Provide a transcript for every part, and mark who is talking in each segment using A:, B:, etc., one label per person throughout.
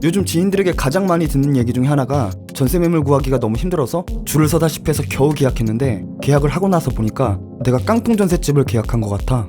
A: 요즘 지인들에게 가장 많이 듣는 얘기 중에 하나가 전세 매물 구하기가 너무 힘들어서 줄을 서다시피 해서 겨우 계약했는데, 계약을 하고 나서 보니까 내가 깡통 전셋집을 계약한 것 같아.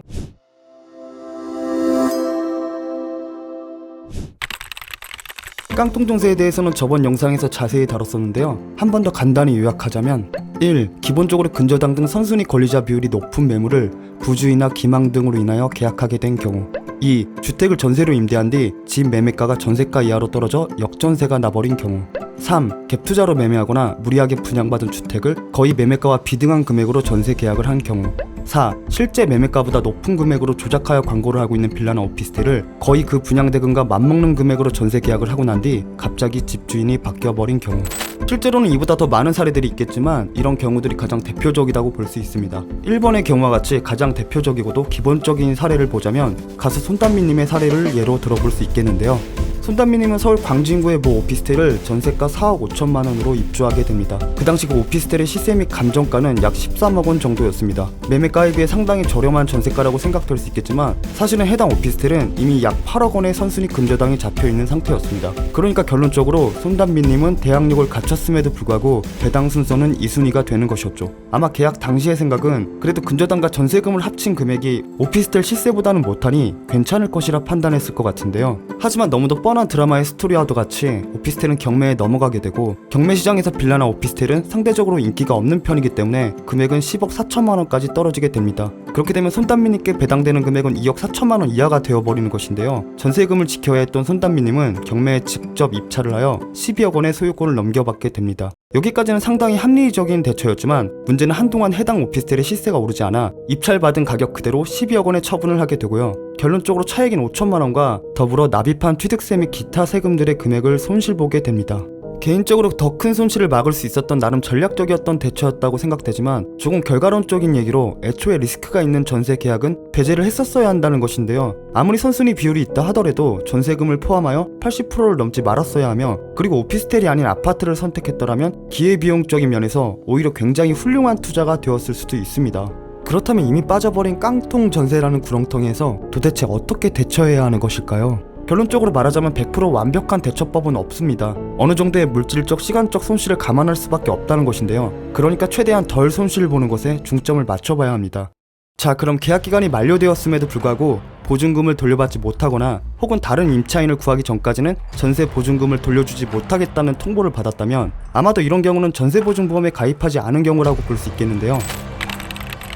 A: 깡통 전세에 대해서는 저번 영상에서 자세히 다뤘었는데요. 한 번 더 간단히 요약하자면 1. 기본적으로 근저당 등 선순위 권리자 비율이 높은 매물을 부주의나 기망 등으로 인하여 계약하게 된 경우. 2. 주택을 전세로 임대한 뒤 집 매매가가 전세가 이하로 떨어져 역전세가 나버린 경우. 3. 갭투자로 매매하거나 무리하게 분양받은 주택을 거의 매매가와 비등한 금액으로 전세 계약을 한 경우. 4. 실제 매매가보다 높은 금액으로 조작하여 광고를 하고 있는 빌라나 오피스텔을 거의 그 분양대금과 맞먹는 금액으로 전세 계약을 하고 난 뒤 갑자기 집주인이 바뀌어버린 경우. 실제로는 이보다 더 많은 사례들이 있겠지만 이런 경우들이 가장 대표적이라고 볼 수 있습니다. 1번의 경우와 같이 가장 대표적이고도 기본적인 사례를 보자면 가수 손담비님의 사례를 예로 들어볼 수 있겠는데요. 손담비님은 서울 광진구의 모 오피스텔을 전세가 4억 5천만 원으로 입주하게 됩니다. 그 당시 그 오피스텔의 시세 및 감정가는 약 13억 원 정도였습니다. 매매가에 비해 상당히 저렴한 전세가라고 생각될 수 있겠지만 사실은 해당 오피스텔은 이미 약 8억 원의 선순위 근저당이 잡혀있는 상태였습니다. 그러니까 결론적으로 손담비님은 대항력을 갖췄음에도 불구하고 배당 순서는 2순위가 되는 것이었죠. 아마 계약 당시의 생각은 그래도 근저당과 전세금을 합친 금액이 오피스텔 시세보다는 못하니 괜찮을 것이라 판단했을 것 같은데요. 하지만 너무도 뻔한 드라마의 스토리와도 같이 오피스텔은 경매에 넘어가게 되고, 경매 시장에서 빌라나 오피스텔은 상대적으로 인기가 없는 편이기 때문에 금액은 10억 4천만 원까지 떨어지게 됩니다. 그렇게 되면 손담비님께 배당되는 금액은 2억 4천만 원 이하가 되어버리는 것인데요. 전세금을 지켜야 했던 손담비님은 경매에 직접 입찰을 하여 12억 원의 소유권을 넘겨받게 됩니다. 여기까지는 상당히 합리적인 대처였지만 문제는 한동안 해당 오피스텔의 시세가 오르지 않아 입찰받은 가격 그대로 12억 원의 처분을 하게 되고요. 결론적으로 차액인 5천만 원과 더불어 납입한 취득세 및 기타 세금들의 금액을 손실보게 됩니다. 개인적으로 더 큰 손실을 막을 수 있었던 나름 전략적이었던 대처였다고 생각되지만, 조금 결과론적인 얘기로 애초에 리스크가 있는 전세 계약은 배제를 했었어야 한다는 것인데요. 아무리 선순위 비율이 있다 하더라도 전세금을 포함하여 80%를 넘지 말았어야 하며, 그리고 오피스텔이 아닌 아파트를 선택했더라면 기회비용적인 면에서 오히려 굉장히 훌륭한 투자가 되었을 수도 있습니다. 그렇다면 이미 빠져버린 깡통 전세라는 구렁텅이에서 도대체 어떻게 대처해야 하는 것일까요? 결론적으로 말하자면 100% 완벽한 대처법은 없습니다. 어느 정도의 물질적, 시간적 손실을 감안할 수밖에 없다는 것인데요. 그러니까 최대한 덜 손실을 보는 것에 중점을 맞춰봐야 합니다. 자, 그럼 계약기간이 만료되었음에도 불구하고 보증금을 돌려받지 못하거나 혹은 다른 임차인을 구하기 전까지는 전세 보증금을 돌려주지 못하겠다는 통보를 받았다면 아마도 이런 경우는 전세보증보험에 가입하지 않은 경우라고 볼 수 있겠는데요.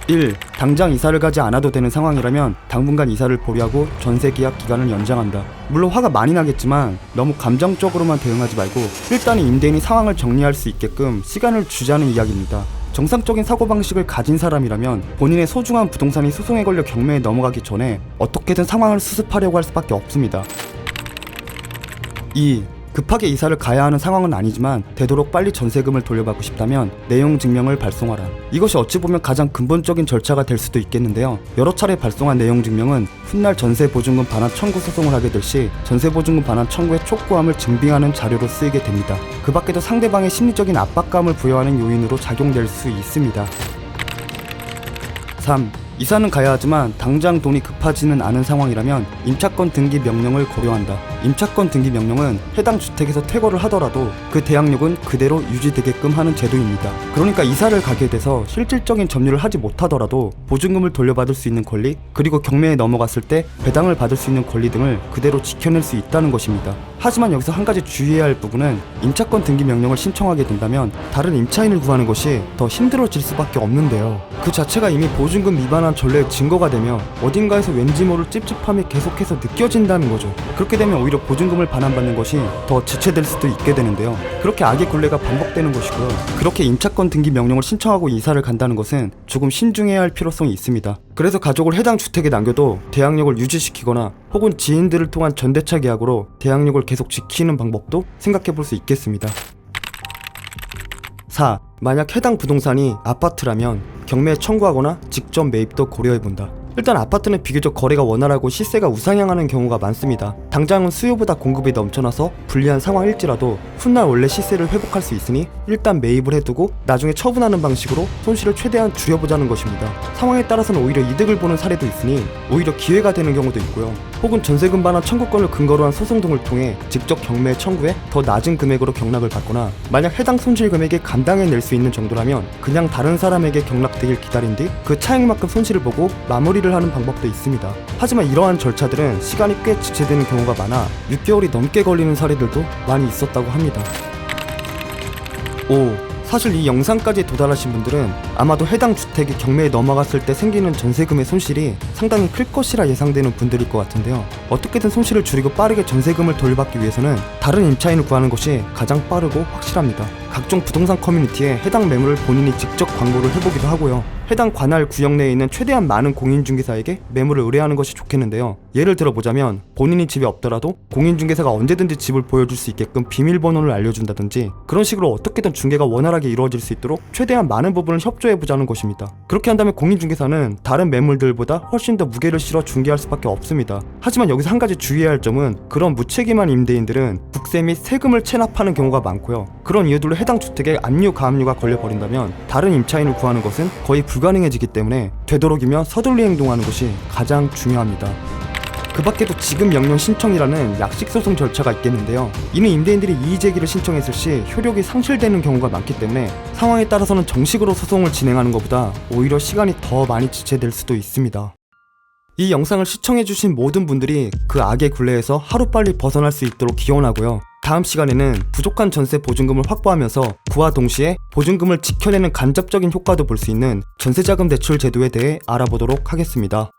A: 1. 당장 이사를 가지 않아도 되는 상황이라면 당분간 이사를 보류하고 전세 계약 기간을 연장한다. 물론 화가 많이 나겠지만 너무 감정적으로만 대응하지 말고 일단 임대인이 상황을 정리할 수 있게끔 시간을 주자는 이야기입니다. 정상적인 사고방식을 가진 사람이라면 본인의 소중한 부동산이 소송에 걸려 경매에 넘어가기 전에 어떻게든 상황을 수습하려고 할 수밖에 없습니다. 2. 급하게 이사를 가야 하는 상황은 아니지만 되도록 빨리 전세금을 돌려받고 싶다면 내용 증명을 발송하라. 이것이 어찌 보면 가장 근본적인 절차가 될 수도 있겠는데요. 여러 차례 발송한 내용 증명은 훗날 전세보증금 반환 청구 소송을 하게 될 시 전세보증금 반환 청구의 촉구함을 증빙하는 자료로 쓰이게 됩니다. 그 밖에도 상대방의 심리적인 압박감을 부여하는 요인으로 작용될 수 있습니다. 3. 이사는 가야 하지만 당장 돈이 급하지는 않은 상황이라면 임차권 등기 명령을 고려한다. 임차권 등기 명령은 해당 주택에서 퇴거를 하더라도 그 대항력은 그대로 유지되게끔 하는 제도입니다. 그러니까 이사를 가게 돼서 실질적인 점유를 하지 못하더라도 보증금을 돌려받을 수 있는 권리, 그리고 경매에 넘어갔을 때 배당을 받을 수 있는 권리 등을 그대로 지켜낼 수 있다는 것입니다. 하지만 여기서 한 가지 주의해야 할 부분은 임차권 등기 명령을 신청하게 된다면 다른 임차인을 구하는 것이 더 힘들어질 수밖에 없는데요. 그 자체가 이미 보증금 위반한 전례의 증거가 되며 어딘가에서 왠지 모를 찝찝함이 계속해서 느껴진다는 거죠. 그렇게 되면 오히려 보증금을 반환받는 것이 더 지체될 수도 있게 되는데요. 그렇게 악의 굴레가 반복되는 것이고요. 그렇게 임차권 등기 명령을 신청하고 이사를 간다는 것은 조금 신중해야 할 필요성이 있습니다. 그래서 가족을 해당 주택에 남겨도 대항력을 유지시키거나 혹은 지인들을 통한 전대차 계약으로 대항력을 계속 지키는 방법도 생각해 볼 수 있겠습니다. 4. 만약 해당 부동산이 아파트라면 경매에 청구하거나 직접 매입도 고려해본다. 일단 아파트는 비교적 거래가 원활하고 시세가 우상향하는 경우가 많습니다. 당장은 수요보다 공급이 넘쳐나서 불리한 상황일지라도 훗날 원래 시세를 회복할 수 있으니 일단 매입을 해두고 나중에 처분하는 방식으로 손실을 최대한 줄여보자는 것입니다. 상황에 따라서는 오히려 이득을 보는 사례도 있으니 오히려 기회가 되는 경우도 있고요. 혹은 전세금 반환 청구권을 근거로 한 소송 등을 통해 직접 경매 청구해 더 낮은 금액으로 경락을 받거나, 만약 해당 손실 금액이 감당해낼 수 있는 정도라면 그냥 다른 사람에게 경락되길 기다린 뒤 그 차액만큼 손실을 보고 마무리를 하는 방법도 있습니다. 하지만 이러한 절차들은 시간이 꽤 지체되는 경우가 많아 6개월이 넘게 걸리는 사례들도 많이 있었다고 합니다. 5. 사실 이 영상까지 도달하신 분들은 아마도 해당 주택이 경매에 넘어갔을 때 생기는 전세금의 손실이 상당히 클 것이라 예상되는 분들일 것 같은데요. 어떻게든 손실을 줄이고 빠르게 전세금을 돌려받기 위해서는 다른 임차인을 구하는 것이 가장 빠르고 확실합니다. 각종 부동산 커뮤니티에 해당 매물을 본인이 직접 광고를 해보기도 하고요. 해당 관할 구역 내에 있는 최대한 많은 공인중개사에게 매물을 의뢰하는 것이 좋겠는데요. 예를 들어보자면 본인이 집에 없더라도 공인중개사가 언제든지 집을 보여줄 수 있게끔 비밀번호를 알려준다든지, 그런 식으로 어떻게든 중개가 원활하게 이루어질 수 있도록 최대한 많은 부분을 협조해보자는 것입니다. 그렇게 한다면 공인중개사는 다른 매물들보다 훨씬 더 무게를 실어 중개할 수밖에 없습니다. 하지만 여기서 한 가지 주의해야 할 점은, 그런 무책임한 임대인들은 국세 및 세금을 체납하는 경우가 많고요. 그런 이유들로 해당 주택에 압류 가압류가 걸려버린다면 다른 임차인을 구하는 것은 거의 불가능해지기 때문에 되도록이면 서둘리 행동하는 것이 가장 중요합니다. 그 밖에도 지급 명령 신청이라는 약식 소송 절차가 있겠는데요. 이는 임대인들이 이의제기를 신청했을 시 효력이 상실되는 경우가 많기 때문에 상황에 따라서는 정식으로 소송을 진행하는 것보다 오히려 시간이 더 많이 지체될 수도 있습니다. 이 영상을 시청해주신 모든 분들이 그 악의 굴레에서 하루빨리 벗어날 수 있도록 기원하고요. 다음 시간에는 부족한 전세 보증금을 확보하면서 그와 동시에 보증금을 지켜내는 간접적인 효과도 볼 수 있는 전세자금 대출 제도에 대해 알아보도록 하겠습니다.